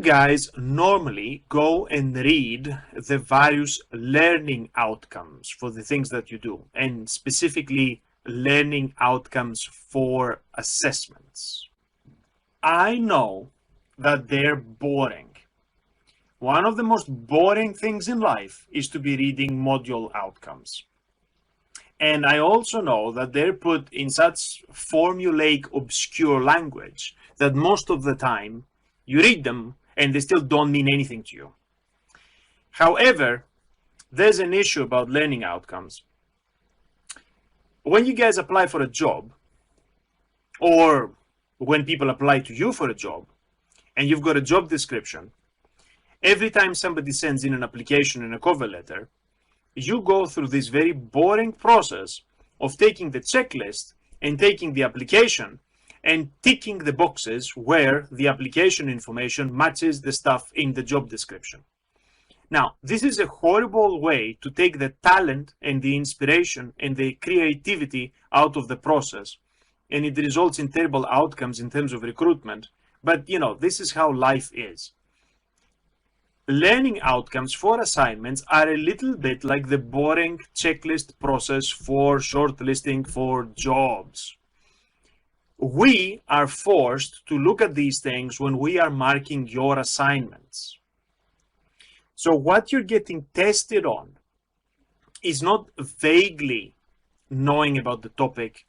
guys normally go and read the various learning outcomes for the things that you do, and specifically learning outcomes for assessments? I know that they're boring. One of the most boring things in life is to be reading module outcomes. And I also know that they're put in such formulaic, obscure language that most of the time you read them and they still don't mean anything to you. However, there's an issue about learning outcomes. When you guys apply for a job, or when people apply to you for a job, and you've got a job description, every time somebody sends in an application and a cover letter, you go through this very boring process of taking the checklist and taking the application and ticking the boxes where the application information matches the stuff in the job description. Now, this is a horrible way to take the talent and the inspiration and the creativity out of the process, and it results in terrible outcomes in terms of recruitment. But you know, this is how life is. Learning outcomes for assignments are a little bit like the boring checklist process for shortlisting for jobs. We are forced to look at these things when we are marking your assignments. So what you're getting tested on is not vaguely knowing about the topic,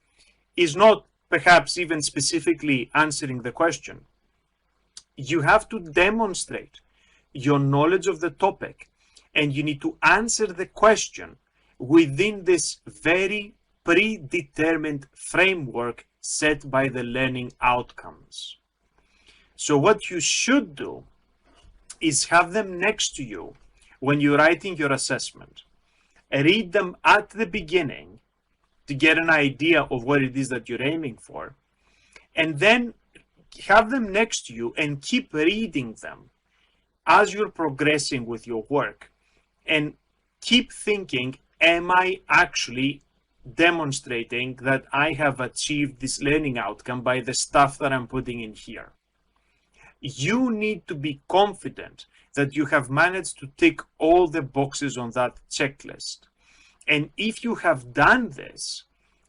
is not perhaps even specifically answering the question. You have to demonstrate your knowledge of the topic, and you need to answer the question within this very predetermined framework set by the learning outcomes. So what you should do is have them next to you when you're writing your assessment. Read them at the beginning to get an idea of what it is that you're aiming for, and then have them next to you and keep reading them as you're progressing with your work, and keep thinking, am I actually demonstrating that I have achieved this learning outcome by the stuff that I'm putting in here? You need to be confident that you have managed to tick all the boxes on that checklist. And if you have done this,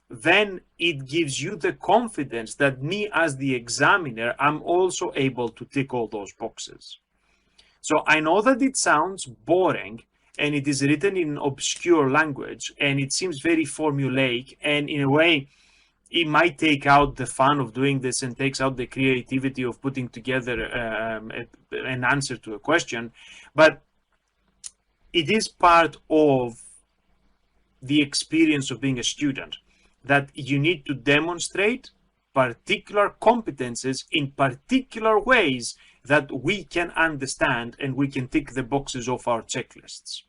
then it gives you the confidence that me as the examiner, I'm also able to tick all those boxes. So I know that it sounds boring, and it is written in obscure language, and it seems very formulaic, and in a way, it might take out the fun of doing this and takes out the creativity of putting together an answer to a question. But it is part of the experience of being a student, that you need to demonstrate particular competences in particular ways that we can understand, and we can tick the boxes of our checklists.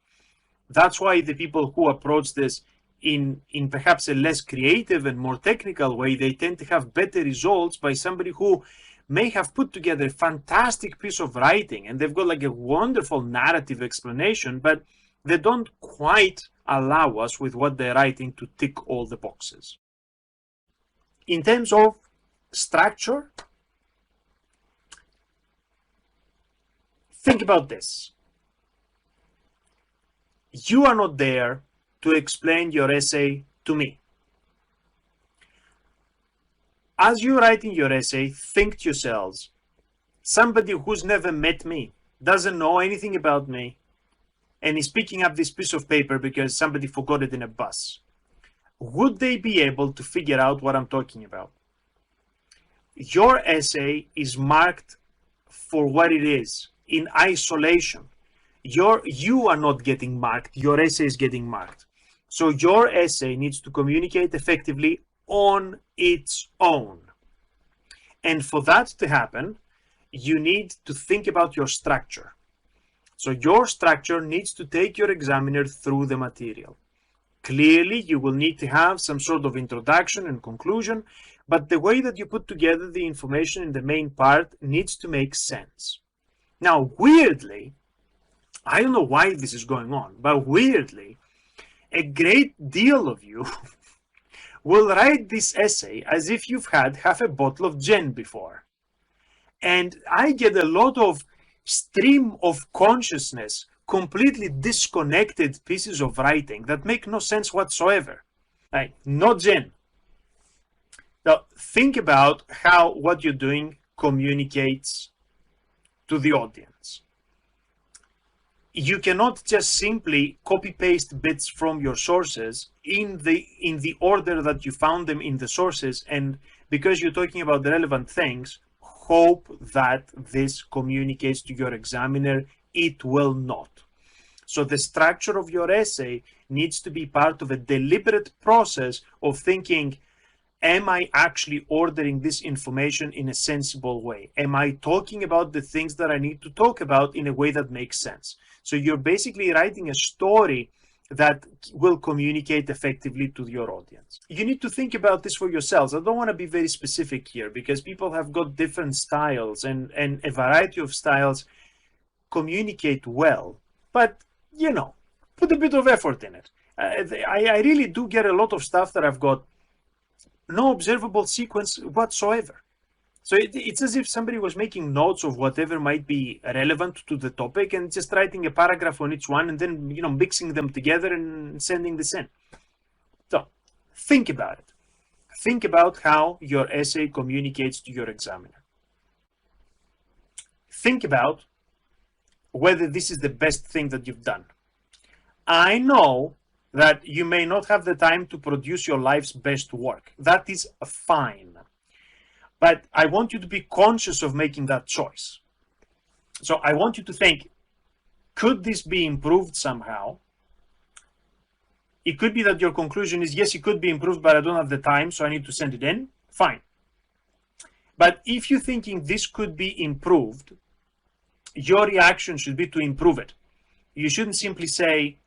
That's why the people who approach this in perhaps a less creative and more technical way, they tend to have better results by somebody who may have put together a fantastic piece of writing, and they've got like a wonderful narrative explanation, but they don't quite allow us with what they're writing to tick all the boxes. In terms of structure, think about this. You are not there to explain your essay to me. As you're writing your essay, think to yourselves, somebody who's never met me, doesn't know anything about me, and is picking up this piece of paper because somebody forgot it in a bus. Would they be able to figure out what I'm talking about? Your essay is marked for what it is, in isolation. You are not getting marked, your essay is getting marked. So your essay needs to communicate effectively on its own. And for that to happen, you need to think about your structure. So your structure needs to take your examiner through the material. Clearly, you will need to have some sort of introduction and conclusion, but the way that you put together the information in the main part needs to make sense. Now, weirdly, I don't know why this is going on, but weirdly, a great deal of you will write this essay as if you've had half a bottle of gin before. And I get a lot of stream of consciousness, completely disconnected pieces of writing that make no sense whatsoever. Right? No Jen. Now, think about how what you're doing communicates to the audience. You cannot just simply copy paste bits from your sources in the order that you found them in the sources, and because you're talking about the relevant things, hope that this communicates to your examiner. It will not. So the structure of your essay needs to be part of a deliberate process of thinking, am I actually ordering this information in a sensible way? Am I talking about the things that I need to talk about in a way that makes sense? So you're basically writing a story that will communicate effectively to your audience. You need to think about this for yourselves. I don't want to be very specific here because people have got different styles, and a variety of styles communicate well, but you know, put a bit of effort in it. I really do get a lot of stuff that I've got no observable sequence whatsoever. So it's as if somebody was making notes of whatever might be relevant to the topic and just writing a paragraph on each one and then, you know, mixing them together and sending this in. So think about it. Think about how your essay communicates to your examiner. Think about whether this is the best thing that you've done. I know that you may not have the time to produce your life's best work. That is fine. But I want you to be conscious of making that choice. So I want you to think, could this be improved somehow? It could be that your conclusion is, yes, it could be improved, but I don't have the time, so I need to send it in. Fine. But if you're thinking this could be improved, your reaction should be to improve it. You shouldn't simply say,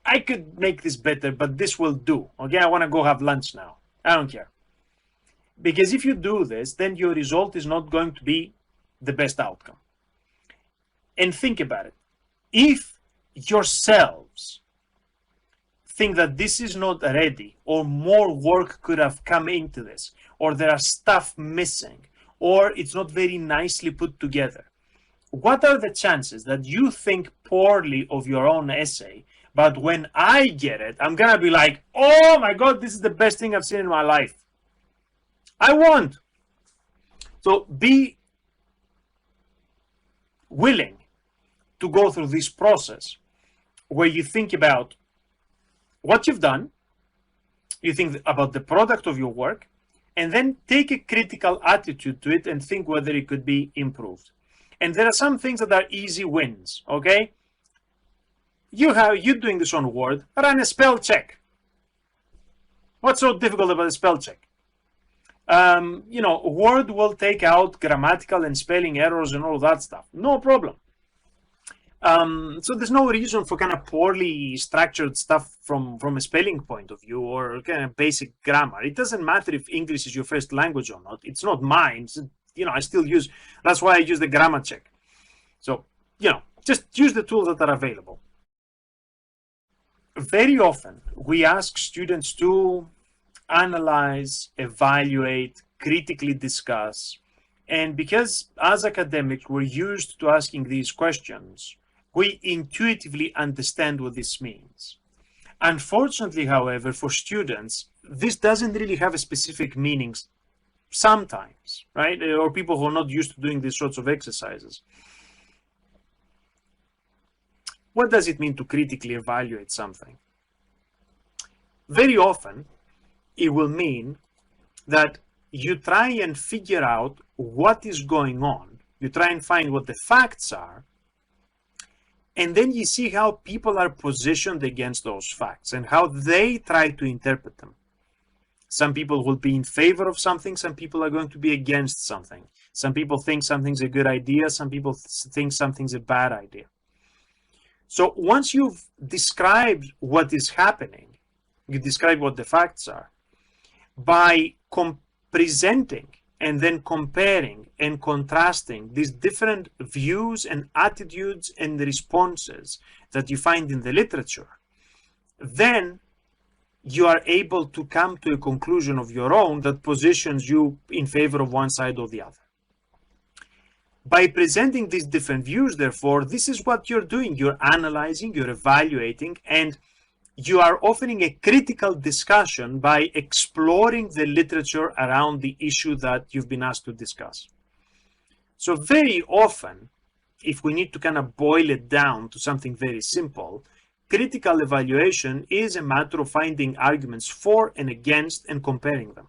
I could make this better, but this will do. Okay, I want to go have lunch now. I don't care. Because if you do this, then your result is not going to be the best outcome. And think about it. If yourselves think that this is not ready, or more work could have come into this, or there are stuff missing, or it's not very nicely put together, what are the chances that you think poorly of your own essay, but when I get it, I'm going to be like, oh my God, this is the best thing I've seen in my life? I won't. So be willing to go through this process where you think about what you've done, you think about the product of your work, and then take a critical attitude to it and think whether it could be improved. And there are some things that are easy wins, okay? You're doing this on Word, run a spell check. What's so difficult about a spell check? You know, Word will take out grammatical and spelling errors and all that stuff. No problem. So there's no reason for kind of poorly structured stuff from a spelling point of view or kind of basic grammar. It doesn't matter if English is your first language or not. It's not mine. You know, I still use, that's why I use the grammar check. So, you know, just use the tools that are available. Very often we ask students to analyze, evaluate, critically discuss. And because as academics we're used to asking these questions, we intuitively understand what this means. Unfortunately, however, for students, this doesn't really have a specific meaning sometimes, right? Or people who are not used to doing these sorts of exercises. What does it mean to critically evaluate something? Very often, it will mean that you try and figure out what is going on. You try and find what the facts are, and then you see how people are positioned against those facts and how they try to interpret them. Some people will be in favor of something, some people are going to be against something. Some people think something's a good idea, some people think something's a bad idea. So once you've described what is happening, you describe what the facts are, by presenting and then comparing and contrasting these different views and attitudes and responses that you find in the literature, then you are able to come to a conclusion of your own that positions you in favor of one side or the other. By presenting these different views, therefore, this is what you're doing. You're analyzing, you're evaluating, and you are offering a critical discussion by exploring the literature around the issue that you've been asked to discuss. So very often, if we need to kind of boil it down to something very simple, critical evaluation is a matter of finding arguments for and against and comparing them.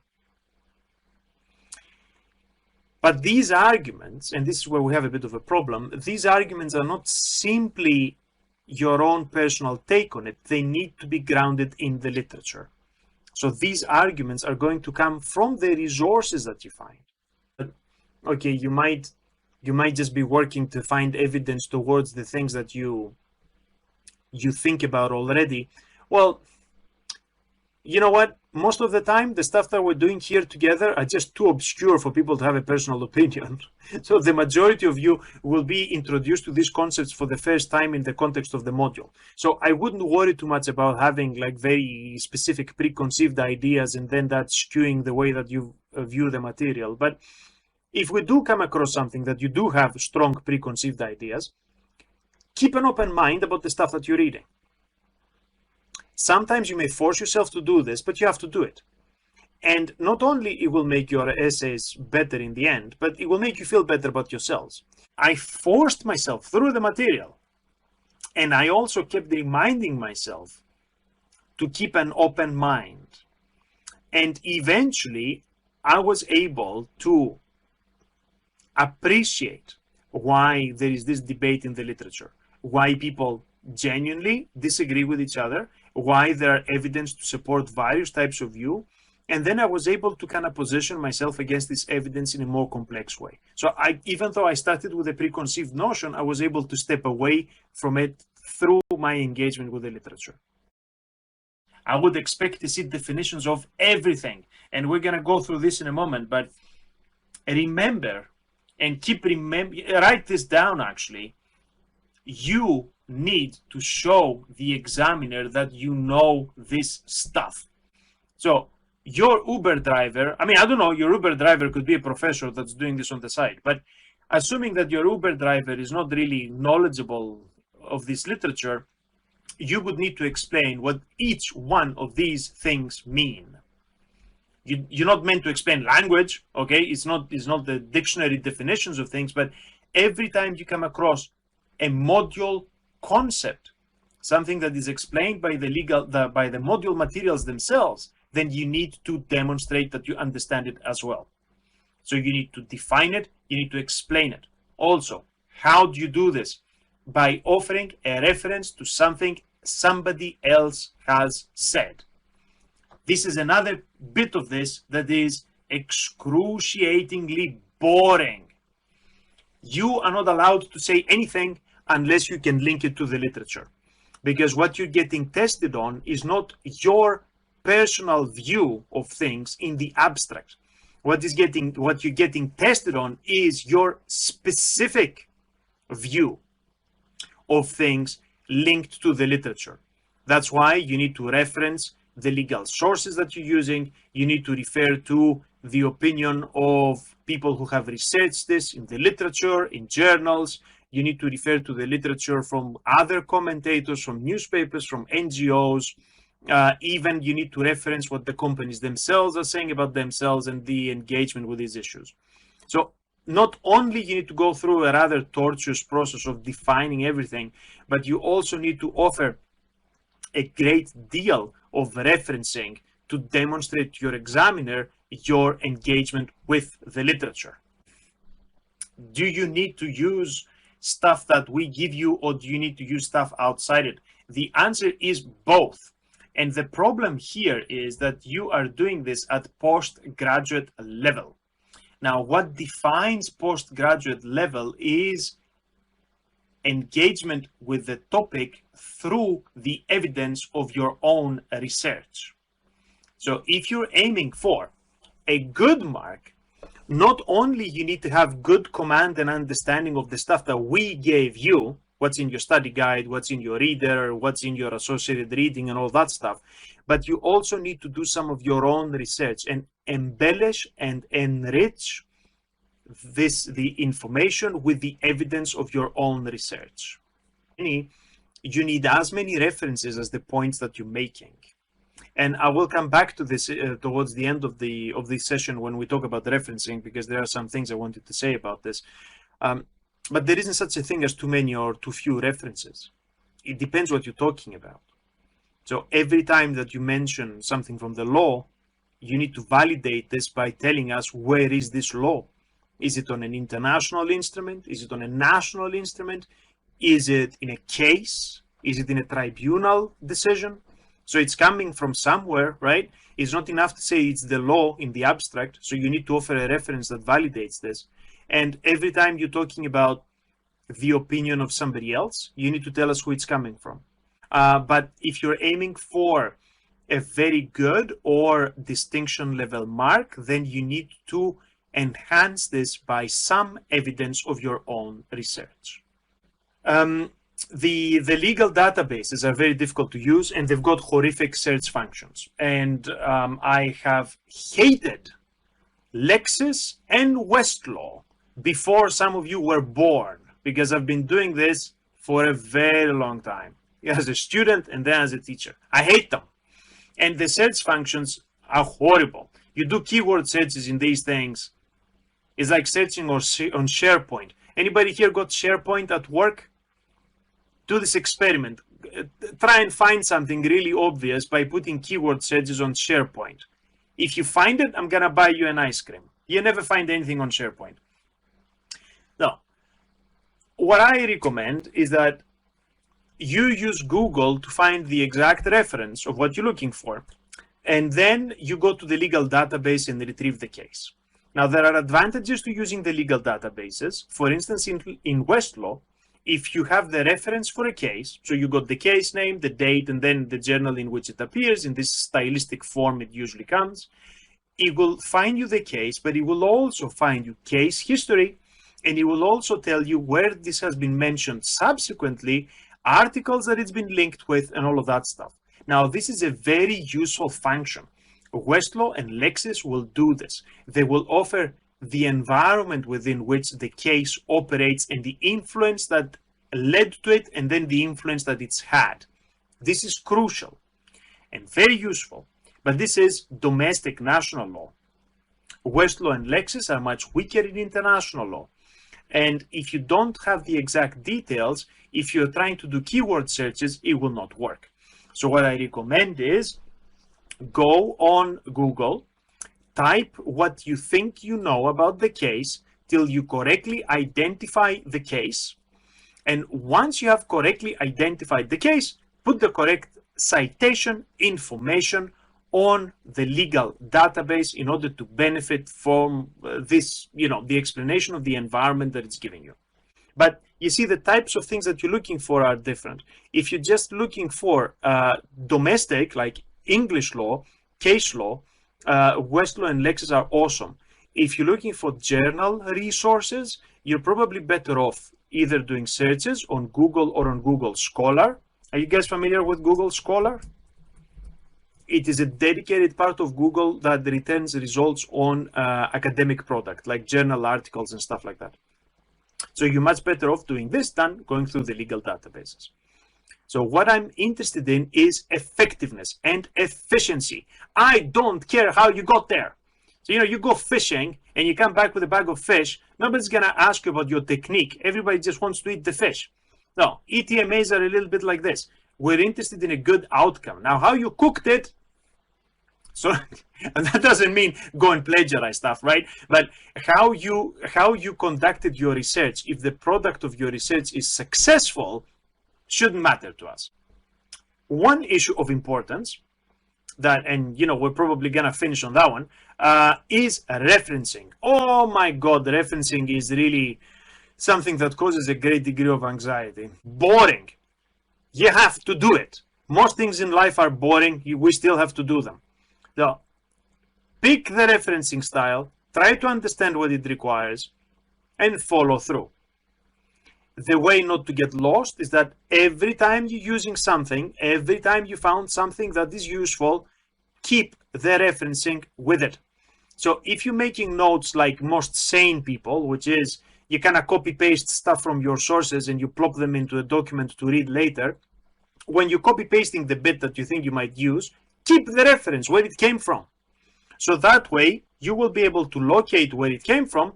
But these arguments, and this is where we have a bit of a problem, these arguments are not simply your own personal take on it. They need to be grounded in the literature. So these arguments are going to come from the resources that you find. But, okay, you might just be working to find evidence towards the things that you think about already. Well, you know what? Most of the time, the stuff that we're doing here together are just too obscure for people to have a personal opinion. So the majority of you will be introduced to these concepts for the first time in the context of the module. So I wouldn't worry too much about having like very specific preconceived ideas and then that skewing the way that you view the material. But if we do come across something that you do have strong preconceived ideas, keep an open mind about the stuff that you're reading. Sometimes you may force yourself to do this, but you have to do it. And not only it will make your essays better in the end, but it will make you feel better about yourselves. I forced myself through the material, and I also kept reminding myself to keep an open mind. And eventually, I was able to appreciate why there is this debate in the literature, why people genuinely disagree with each other, why there are evidence to support various types of view, and then I was able to kind of position myself against this evidence in a more complex way. So even though I started with a preconceived notion, I was able to step away from it through my engagement with the literature. I would expect to see definitions of everything, and we're going to go through this in a moment, but remember, and write this down actually, you need to show the examiner that you know this stuff. So your Uber driver, I don't know, your Uber driver could be a professor that's doing this on the side, but assuming that your Uber driver is not really knowledgeable of this literature, you would need to explain what each one of these things mean. You're not meant to explain language, okay? It's not the dictionary definitions of things, but every time you come across a module concept, something that is explained by by the module materials themselves, then you need to demonstrate that you understand it as well. So you need to define it, you need to explain it. Also, how do you do this? By offering a reference to something somebody else has said. This is another bit of this that is excruciatingly boring. You are not allowed to say anything unless you can link it to the literature. Because what you're getting tested on is not your personal view of things in the abstract. What you're getting tested on is your specific view of things linked to the literature. That's why you need to reference the legal sources that you're using. You need to refer to the opinion of people who have researched this in the literature, in journals. You need to refer to the literature from other commentators, from newspapers, from NGOs. Even you need to reference what the companies themselves are saying about themselves and the engagement with these issues. So not only you need to go through a rather tortuous process of defining everything, but you also need to offer a great deal of referencing to demonstrate to your examiner your engagement with the literature. Do you need to use stuff that we give you, or do you need to use stuff outside it? The answer is both. And the problem here is that you are doing this at postgraduate level. Now, what defines postgraduate level is engagement with the topic through the evidence of your own research. So if you're aiming for a good mark, not only you need to have good command and understanding of the stuff that we gave you, what's in your study guide, what's in your reader, what's in your associated reading and all that stuff, but you also need to do some of your own research and embellish and enrich the information with the evidence of your own research. You need as many references as the points that you're making. And I will come back to this towards the end of this session when we talk about referencing, because there are some things I wanted to say about this. But there isn't such a thing as too many or too few references. It depends what you're talking about. So every time that you mention something from the law, you need to validate this by telling us, where is this law? Is it on an international instrument? Is it on a national instrument? Is it in a case? Is it in a tribunal decision? So it's coming from somewhere, right? It's not enough to say it's the law in the abstract. So you need to offer a reference that validates this. And every time you're talking about the opinion of somebody else, you need to tell us who it's coming from. But if you're aiming for a very good or distinction level mark, then you need to enhance this by some evidence of your own research. The legal databases are very difficult to use, and they've got horrific search functions. And I have hated Lexis and Westlaw before some of you were born, because I've been doing this for a very long time, as a student and then as a teacher. I hate them. And the search functions are horrible. You do keyword searches in these things. It's like searching on SharePoint. Anybody here got SharePoint at work? Do this experiment. Try and find something really obvious by putting keyword searches on SharePoint. If you find it, I'm going to buy you an ice cream. You never find anything on SharePoint. Now, what I recommend is that you use Google to find the exact reference of what you're looking for, and then you go to the legal database and retrieve the case. Now, there are advantages to using the legal databases. For instance, in Westlaw, if you have the reference for a case, so you got the case name, the date, and then the journal in which it appears, in this stylistic form it usually comes, it will find you the case, but it will also find you case history, and it will also tell you where this has been mentioned subsequently, articles that it's been linked with, and all of that stuff. Now, this is a very useful function. Westlaw and Lexis will do this. They will offer the environment within which the case operates and the influence that led to it, and then the influence that it's had. This is crucial and very useful, but this is domestic national law. Westlaw and Lexis are much weaker in international law. And if you don't have the exact details, if you're trying to do keyword searches, it will not work. So what I recommend is go on Google, type what you think you know about the case till you correctly identify the case. And once you have correctly identified the case, put the correct citation information on the legal database in order to benefit from this, the explanation of the environment that it's giving you. But you see, the types of things that you're looking for are different. If you're just looking for domestic, like English law, case law, Westlaw and Lexis are awesome. If you're looking for journal resources, you're probably better off either doing searches on Google or on Google Scholar. Are you guys familiar with Google Scholar? It is a dedicated part of Google that returns results on academic product, like journal articles and stuff like that. So you're much better off doing this than going through the legal databases. So what I'm interested in is effectiveness and efficiency. I don't care how you got there. So, you go fishing and you come back with a bag of fish. Nobody's going to ask you about your technique. Everybody just wants to eat the fish. No, ETMAs are a little bit like this. We're interested in a good outcome. Now, how you cooked it, so and that doesn't mean go and plagiarize stuff, right? But how you conducted your research, if the product of your research is successful, shouldn't matter to us. One issue of importance that, and we're probably gonna finish on that one, is referencing. Oh my God, referencing is really something that causes a great degree of anxiety. Boring. You have to do it. Most things in life are boring. We still have to do them. So pick the referencing style, try to understand what it requires, and follow through. The way not to get lost is that every time you're using something, every time you found something that is useful, keep the referencing with it. So if you're making notes like most sane people, which is you kind of copy paste stuff from your sources and you plop them into a document to read later, when you're copy pasting the bit that you think you might use, keep the reference where it came from. So that way you will be able to locate where it came from,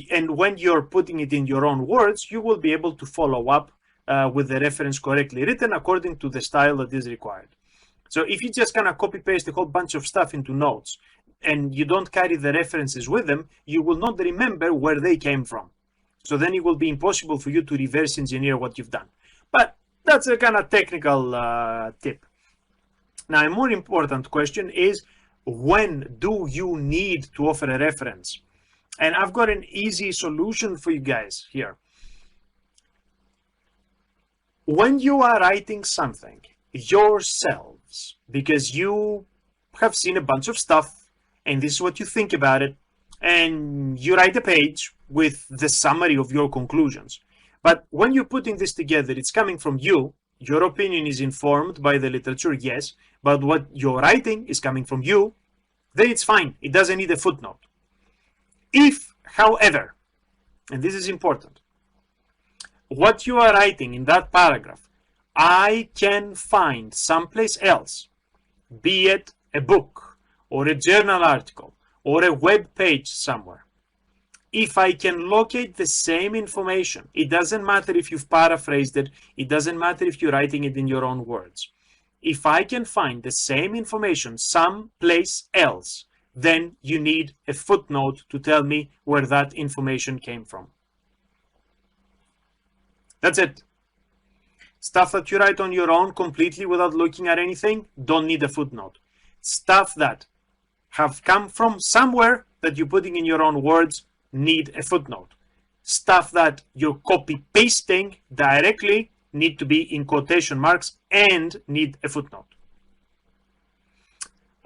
and when you're putting it in your own words, you will be able to follow up with the reference correctly written according to the style that is required. So if you just kind of copy paste a whole bunch of stuff into notes and you don't carry the references with them, you will not remember where they came from. So then it will be impossible for you to reverse engineer what you've done. But that's a kind of technical tip. Now, a more important question is, when do you need to offer a reference? And I've got an easy solution for you guys here. When you are writing something yourselves, because you have seen a bunch of stuff and this is what you think about it, and you write a page with the summary of your conclusions. But when you're putting this together, it's coming from you. Your opinion is informed by the literature, yes, but what you're writing is coming from you, then it's fine. It doesn't need a footnote. If, however, and this is important, what you are writing in that paragraph, I can find someplace else, be it a book or a journal article or a web page somewhere. If I can locate the same information, it doesn't matter if you've paraphrased it, it doesn't matter if you're writing it in your own words. If I can find the same information someplace else, then you need a footnote to tell me where that information came from. That's it. Stuff that you write on your own completely without looking at anything, don't need a footnote. Stuff that have come from somewhere that you're putting in your own words, need a footnote. Stuff that you're copy pasting directly need to be in quotation marks and need a footnote.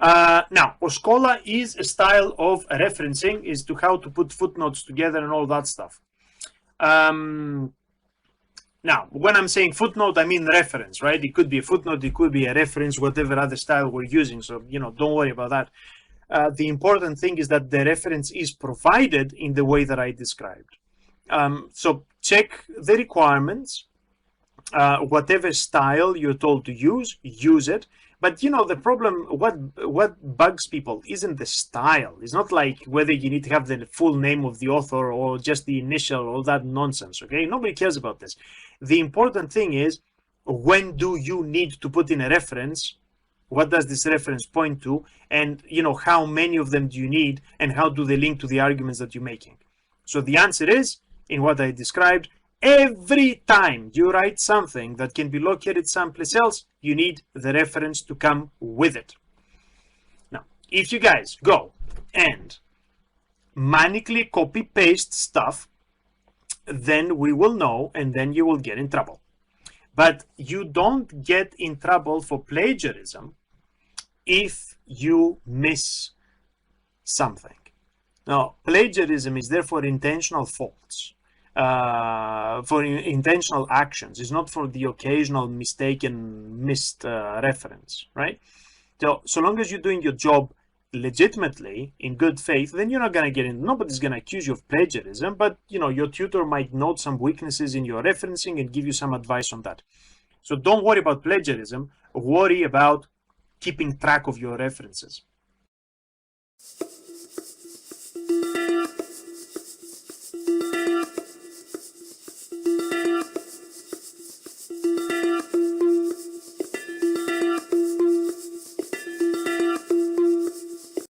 Now, Oscola is a style of referencing, is to how to put footnotes together and all that stuff. Now, when I'm saying footnote, I mean reference, right? It could be a footnote, it could be a reference, whatever other style we're using. So, don't worry about that. The important thing is that the reference is provided in the way that I described. So check the requirements, whatever style you're told to use it. But the problem, what bugs people isn't the style. It's not like whether you need to have the full name of the author or just the initial, all that nonsense, okay? Nobody cares about this. The important thing is, when do you need to put in a reference? What does this reference point to? And, how many of them do you need? And how do they link to the arguments that you're making? So the answer is, in what I described, every time you write something that can be located someplace else, you need the reference to come with it. Now, if you guys go and manically copy paste stuff, then we will know, and then you will get in trouble. But you don't get in trouble for plagiarism if you miss something. Now, plagiarism is therefore intentional faults, for intentional actions. It's not for the occasional mistaken, missed reference, right? So long as you're doing your job legitimately, in good faith, then you're not going to get in. Nobody's going to accuse you of plagiarism, but your tutor might note some weaknesses in your referencing and give you some advice on that. So don't worry about plagiarism. Worry about keeping track of your references.